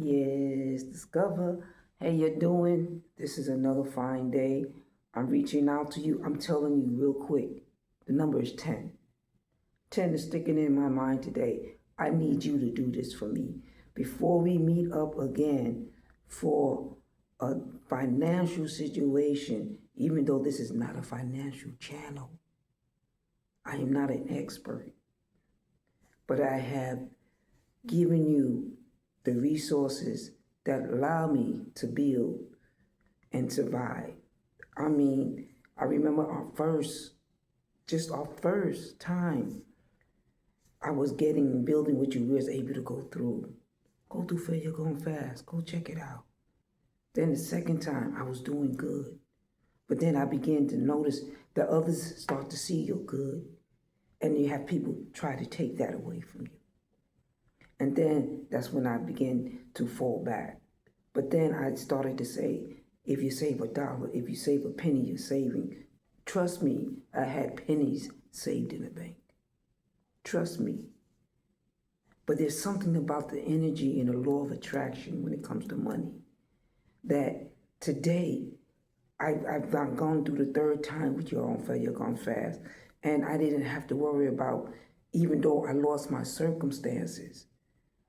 Yes, Discover. Hey, you doing? This is another fine day. I'm reaching out to you. I'm telling you real quick. The number is 10. 10 is sticking in my mind today. I need you to do this for me. Before we meet up again for a financial situation, even though this is not a financial channel, I am not an expert, but I have given you the resources that allow me to build and survive. I mean, I remember our first time I was getting and building what you was able to go through. Go through failure going fast. Go check it out. Then the second time I was doing good. But then I began to notice that others start to see you're good. And you have people try to take that away from you. And then that's when I began to fall back. But then I started to say, if you save a dollar, if you save a penny, you're saving. Trust me, I had pennies saved in the bank. Trust me. But there's something about the energy and the law of attraction when it comes to money that today I've gone through the third time with your own failure gone fast. And I didn't have to worry about, even though I lost my circumstances,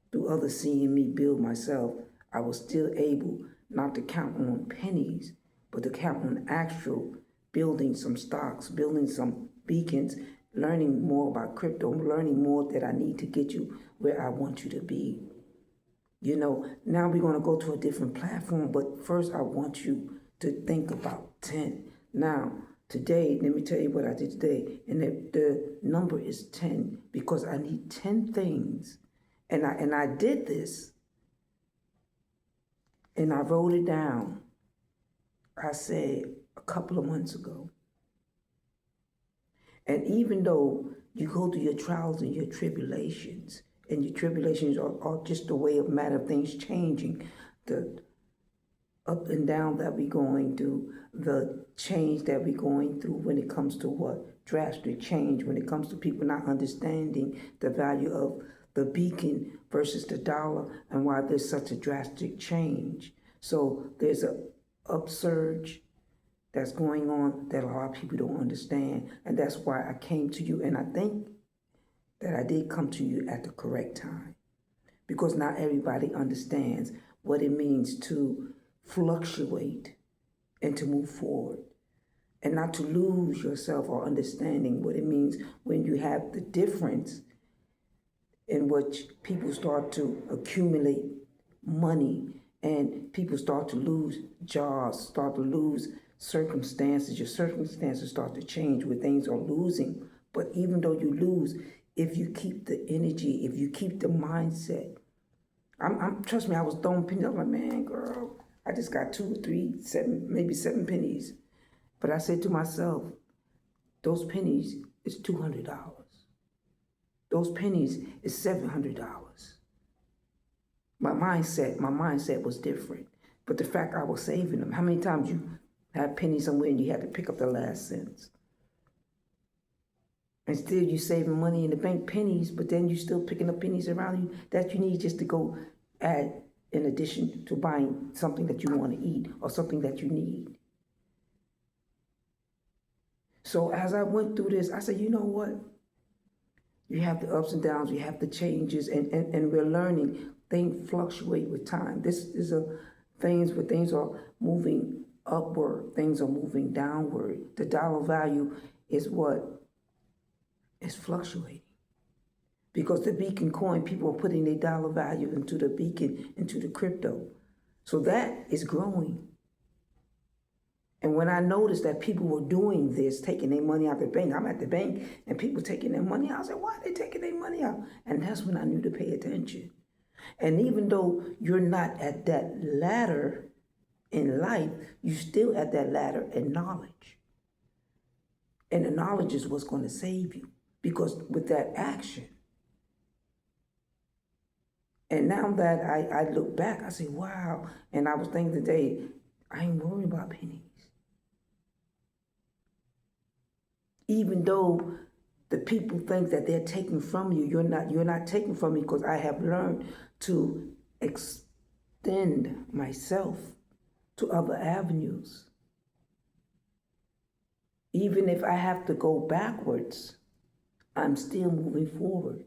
through others seeing me build myself, I was still able not to count on pennies, but to count on actual building some stocks, building some beacons, learning more about crypto, learning more that I need to get you where I want you to be. Now we're going to go to a different platform, but first I want you to think about 10. Now, today, let me tell you what I did today. And the number is 10 because I need 10 things. And I did this and I wrote it down. I said a couple of months ago. And even though you go through your trials and your tribulations are just a way of matter of things changing, the up and down that we're going through, the change that we're going through when it comes to what? Drastic change, when it comes to people not understanding the value of the beacon versus the dollar and why there's such a drastic change. So there's a upsurge that's going on that a lot of people don't understand. And that's why I came to you. And I think that I did come to you at the correct time, because not everybody understands what it means to fluctuate and to move forward and not to lose yourself or understanding what it means when you have the difference in which people start to accumulate money and people start to lose jobs, start to lose circumstances. Your circumstances start to change where things are losing. But even though you lose, if you keep the energy, if you keep the mindset, trust me, I was throwing pennies. I was like, man, girl, I just got 2 or 3, 7, maybe 7 pennies. But I said to myself, those pennies is $200. Those pennies is $700. My mindset was different. But the fact I was saving them, how many times you had pennies somewhere and you had to pick up the last cents? And still you saving money in the bank, pennies, but then you still picking up pennies around you that you need just to go add in addition to buying something that you want to eat or something that you need. So as I went through this, I said, you know what? You have the ups and downs, you have the changes, and we're learning. Things fluctuate with time. This is things where things are moving upward, things are moving downward. The dollar value is what is fluctuating. Because the beacon coin, people are putting their dollar value into the beacon, into the crypto. So that is growing. And when I noticed that people were doing this, taking their money out of the bank, I'm at the bank and people taking their money out. I said, why are they taking their money out? And that's when I knew to pay attention. And even though you're not at that ladder in life, you're still at that ladder in knowledge. And the knowledge is what's going to save you. Because with that action, and now that I look back, I say, wow. And I was thinking today, I ain't worried about pennies. Even though the people think that they're taking from you, you're not taking from me, because I have learned to extend myself to other avenues. Even if I have to go backwards, I'm still moving forward.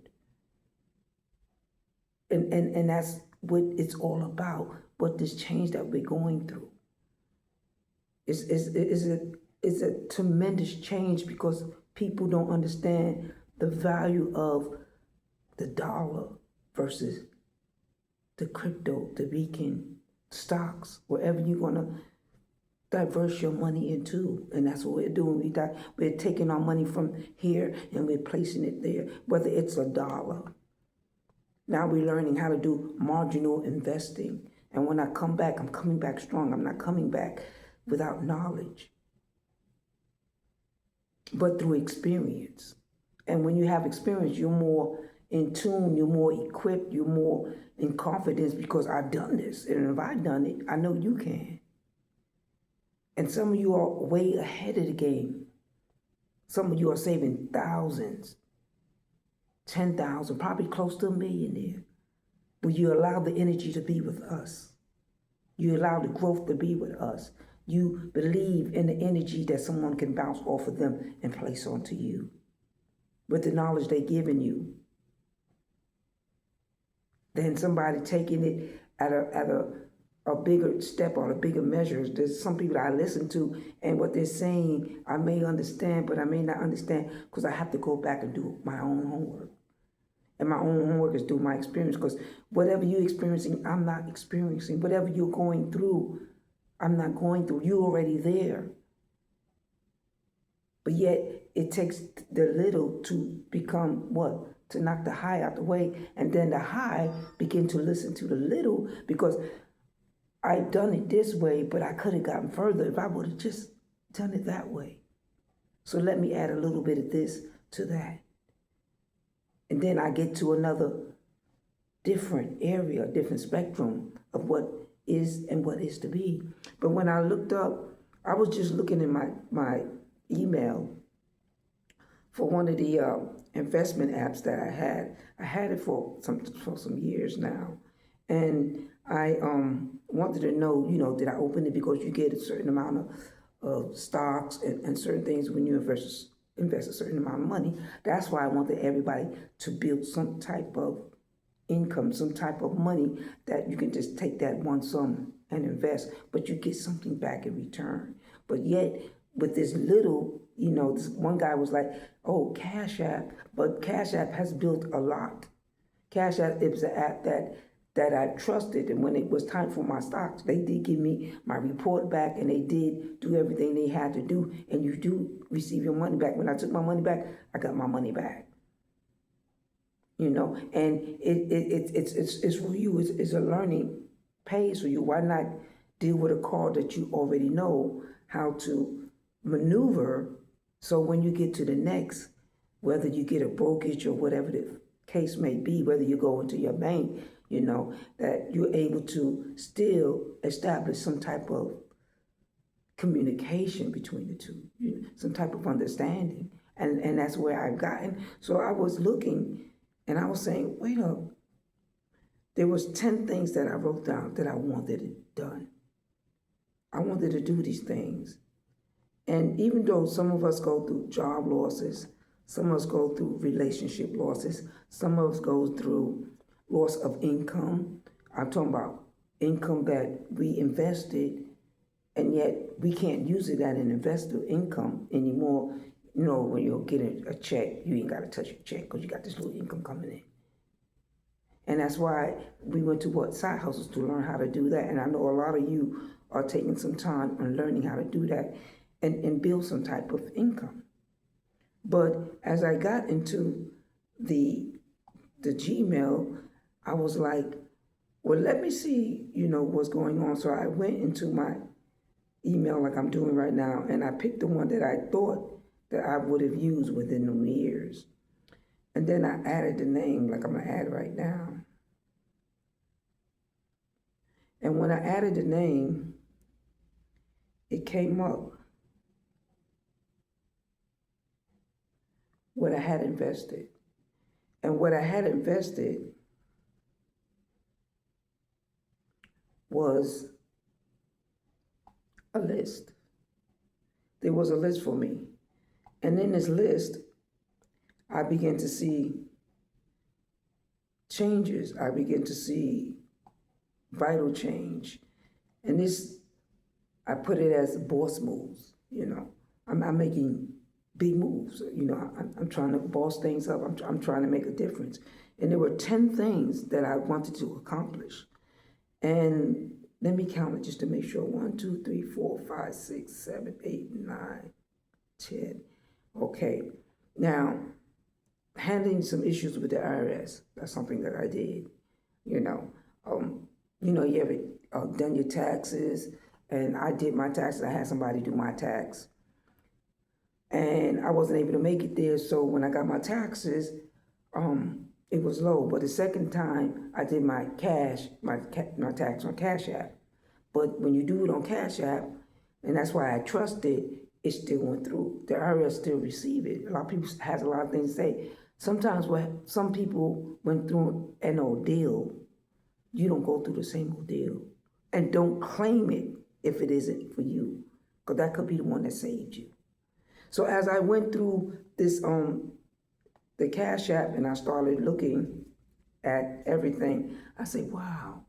And that's what it's all about, what this change that we're going through. It's a tremendous change because people don't understand the value of the dollar versus the crypto, the beacon, stocks, wherever you're going to diverse your money into. And that's what we're doing. We're taking our money from here and we're placing it there, whether it's a dollar. Now we're learning how to do marginal investing. And when I come back, I'm coming back strong. I'm not coming back without knowledge, but through experience. And when you have experience, you're more in tune, you're more equipped, you're more in confidence because I've done this. And if I've done it, I know you can. And some of you are way ahead of the game. Some of you are saving thousands, 10,000, probably close to $1 million there. But you allow the energy to be with us. You allow the growth to be with us. You believe in the energy that someone can bounce off of them and place onto you with the knowledge they've given you. Then somebody taking it at a bigger step or a bigger measure. There's some people that I listen to, and what they're saying, I may understand, but I may not understand because I have to go back and do my own homework. And my own homework is do my experience, because whatever you're experiencing, I'm not experiencing. Whatever you're going through, I'm not going through. You're already there. But yet, it takes the little to become what? To knock the high out the way. And then the high begin to listen to the little, because I've done it this way, but I could have gotten further if I would have just done it that way. So let me add a little bit of this to that. And then I get to another different area, different spectrum of what is and what is to be. But when I looked up, I was just looking in my email for one of the investment apps that I had. I had it for some years now. And I wanted to know, did I open it? Because you get a certain amount of stocks and certain things when you invest a certain amount of money. That's why I wanted everybody to build some type of income, some type of money that you can just take that one sum and invest, but you get something back in return. But yet, with this little, this one guy was like, oh, Cash App, but Cash App has built a lot. Cash App is an app that I trusted, and when it was time for my stocks, they did give me my report back, and they did do everything they had to do, and you do receive your money back. When I took my money back, I got my money back. And it's for you. It's a learning phase for you. Why not deal with a card that you already know how to maneuver, so when you get to the next, whether you get a brokerage or whatever the case may be, whether you go into your bank, that you're able to still establish some type of communication between the two, some type of understanding. And that's where I've gotten. So I was looking and I was saying, wait up. There was 10 things that I wrote down that I wanted it done. I wanted to do these things. And even though some of us go through job losses, some of us go through relationship losses, some of us go through loss of income. I'm talking about income that we invested, and yet we can't use it as an investor income anymore. When you're getting a check, you ain't got to touch your check because you got this little income coming in. And that's why we went to side hustles to learn how to do that. And I know a lot of you are taking some time on learning how to do that and build some type of income. But as I got into the Gmail, I was like, well, let me see, what's going on. So I went into my email like I'm doing right now, and I picked the one that I thought that I would have used within the years. And then I added the name like I'm going to add right now. And when I added the name, it came up what I had invested. And what I had invested was a list. There was a list for me. And in this list, I began to see changes. I began to see vital change. And this, I put it as boss moves, you know. I'm making big moves, you know. I'm trying to boss things up. I'm trying to make a difference. And there were 10 things that I wanted to accomplish. And let me count it just to make sure. 1, 2, 3, 4, 5, 6, 7, 8, 9, 10. Okay. Now, handling some issues with the IRS, that's something that I did. You know, you ever done your taxes? And I did my taxes. I had somebody do my tax. And I wasn't able to make it there. So when I got my taxes, it was low. But the second time I did my tax on Cash App. But when you do it on Cash App, and that's why I trust it still went through. The IRS still receive it. A lot of people has a lot of things to say. Sometimes when some people went through an ordeal, you don't go through the same ordeal. And don't claim it if it isn't for you, because that could be the one that saved you. So as I went through this, the Cash App, and I started looking at everything, I said, wow.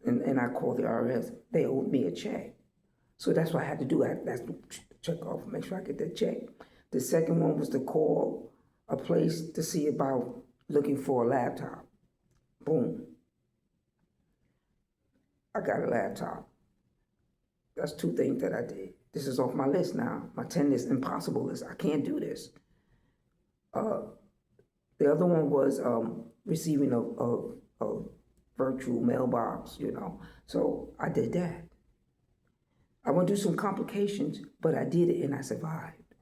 And I called the IRS. They owed me a check. So that's what I had to do. That's to check off, make sure I get that check. The second one was to call a place to see about looking for a laptop. Boom. I got a laptop. That's 2 things that I did. This is off my list now. My 10 is impossible list. I can't do this. The other one was receiving a virtual mailbox, you know. So I did that. I went through some complications, but I did it and I survived.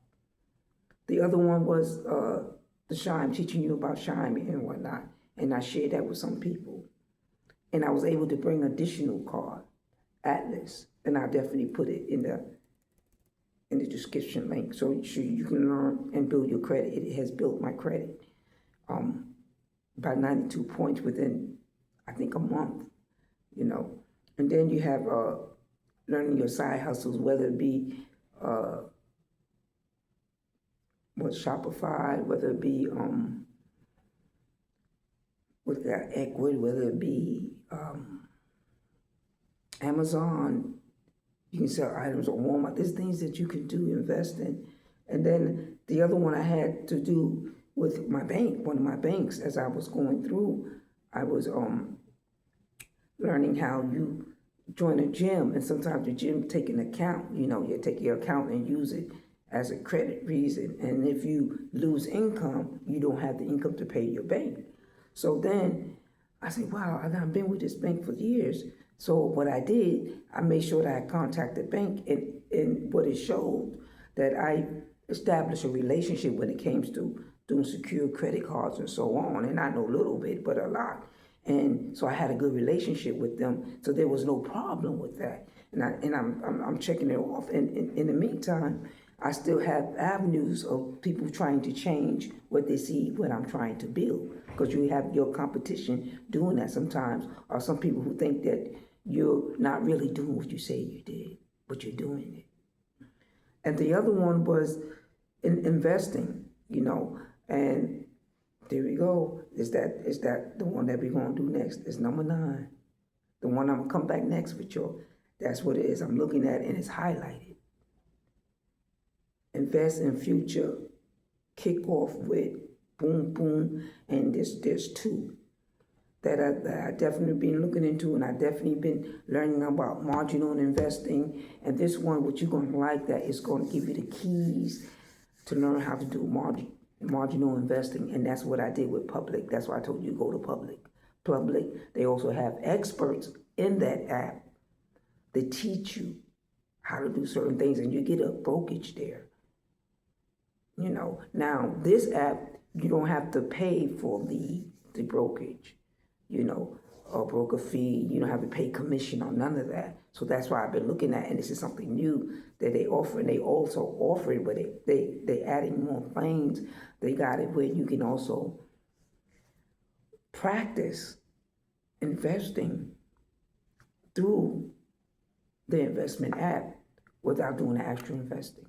The other one was the Shime, teaching you about Shime and whatnot. And I shared that with some people. And I was able to bring additional card, Atlas, and I'll definitely put it in the description link so you can learn and build your credit. It has built my credit by 92 points within, I think, a month, you know. And then you have learning your side hustles, whether it be Shopify, whether it be with that equity, whether it be Amazon. You can sell items on Walmart. There's things that you can do, invest in. And then the other one I had to do with my bank, one of my banks, as I was going through, I was learning how you join a gym, and sometimes the gym take an account, you know, you take your account and use it as a credit reason. And if you lose income, you don't have the income to pay your bank. So then I said, wow, I've been with this bank for years. So what I did, I made sure that I contacted the bank, and what it showed that I established a relationship when it came to doing secure credit cards and so on. And I know a little bit, but a lot. And so I had a good relationship with them. So there was no problem with that. And I'm checking it off. And in the meantime, I still have avenues of people trying to change what they see, what I'm trying to build. Because you have your competition doing that sometimes, or some people who think that you're not really doing what you say you did, but you're doing it. And the other one was in investing, you know, and there we go. Is that the one that we're going to do next? It's number 9. The one I'm going to come back next with you. That's what it is. I'm looking at it and it's highlighted. Invest in future. Kick off with boom, boom. And there's 2 that I definitely been looking into, and I definitely been learning about marginal investing. And this one, what you're going to like, that is going to give you the keys to learn how to do marginal investing. And that's what I did with Public. That's why I told you go to Public. They also have experts in that app that teach you how to do certain things, and you get a brokerage there. You know, now this app, you don't have to pay for the brokerage, you know, or broker fee. You don't have to pay commission on none of that. So that's why I've been looking at, and this is something new that they offer. And they also offer it, but they adding more things. They got it where you can also practice investing through the investment app without doing the actual investing.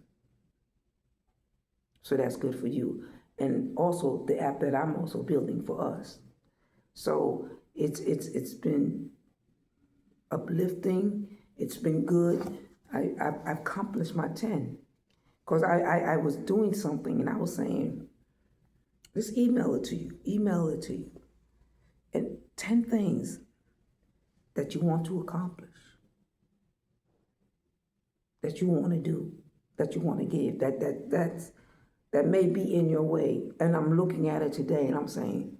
So that's good for you. And also the app that I'm also building for us. So it's been uplifting. It's been good. I've accomplished my 10. Because I was doing something and I was saying, just email it to you. And 10 things that you want to accomplish, that you want to do, that you want to give, that may be in your way. And I'm looking at it today and I'm saying,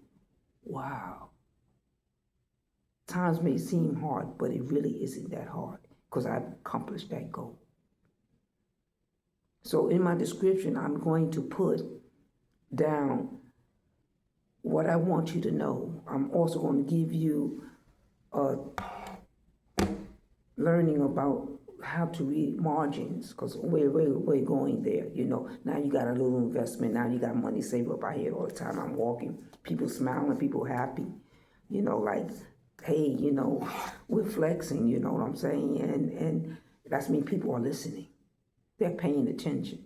wow. Times may seem hard, but it really isn't that hard because I've accomplished that goal. So in my description, I'm going to put down what I want you to know. I'm also going to give you learning about how to read margins, because we're going there. Now you got a little investment. Now you got money saved up. I hear it all the time. I'm walking, people smiling, people happy. Like, hey, we're flexing. You know what I'm saying? And that's mean people are listening. They're paying attention.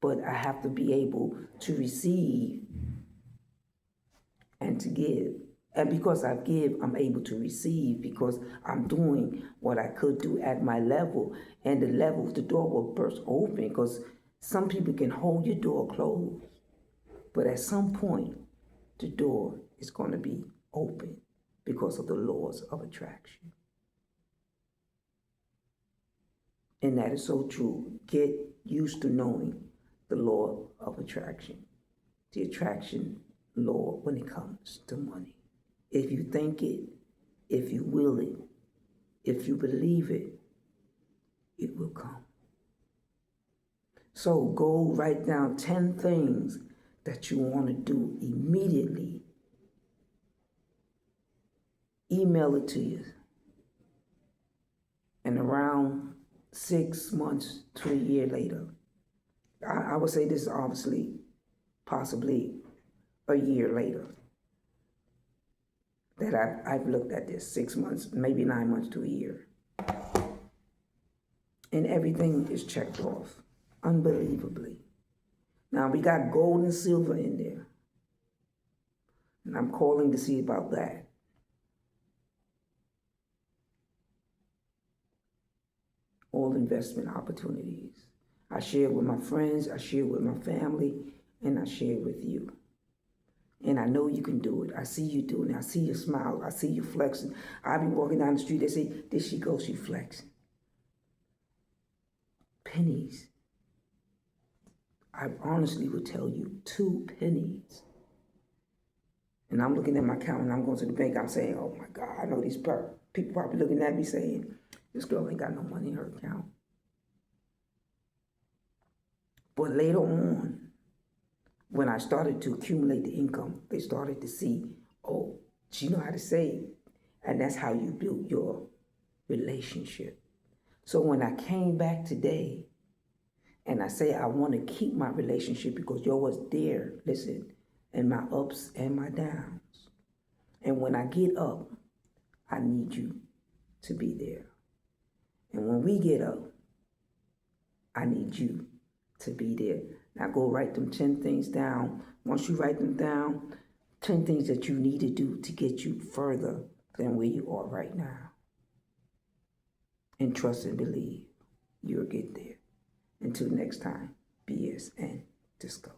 But I have to be able to receive and to give. And because I give, I'm able to receive because I'm doing what I could do at my level. And the level, the door will burst open because some people can hold your door closed. But at some point, the door is going to be open because of the laws of attraction. And that is so true. Get used to knowing the law of attraction. The attraction law when it comes to money. If you think it, if you will it, if you believe it, it will come. So go write down 10 things that you want to do immediately. Email it to you. And around 6 months to a year later, I would say this is obviously, possibly a year later, that I've looked at this, 6 months, maybe 9 months to a year. And everything is checked off, unbelievably. Now we got gold and silver in there. And I'm calling to see about that. All investment opportunities. I share it with my friends, I share it with my family, and I share it with you. And I know you can do it. I see you doing it. I see you smile. I see you flexing. I be walking down the street, they say, there she goes, she flexing. Pennies. I honestly would tell you 2 pennies. And I'm looking at my account and I'm going to the bank. I'm saying, oh my God, I know these people probably looking at me saying, this girl ain't got no money in her account. But later on, when I started to accumulate the income, they started to see, oh, she know how to save. And that's how you build your relationship. So when I came back today and I say I want to keep my relationship because you're was there, listen, in my ups and my downs. And when I get up, I need you to be there. And when we get up, I need you to be there. Now go write them 10 things down. Once you write them down, 10 things that you need to do to get you further than where you are right now. And trust and believe you'll get there. Until next time, BS and Disco.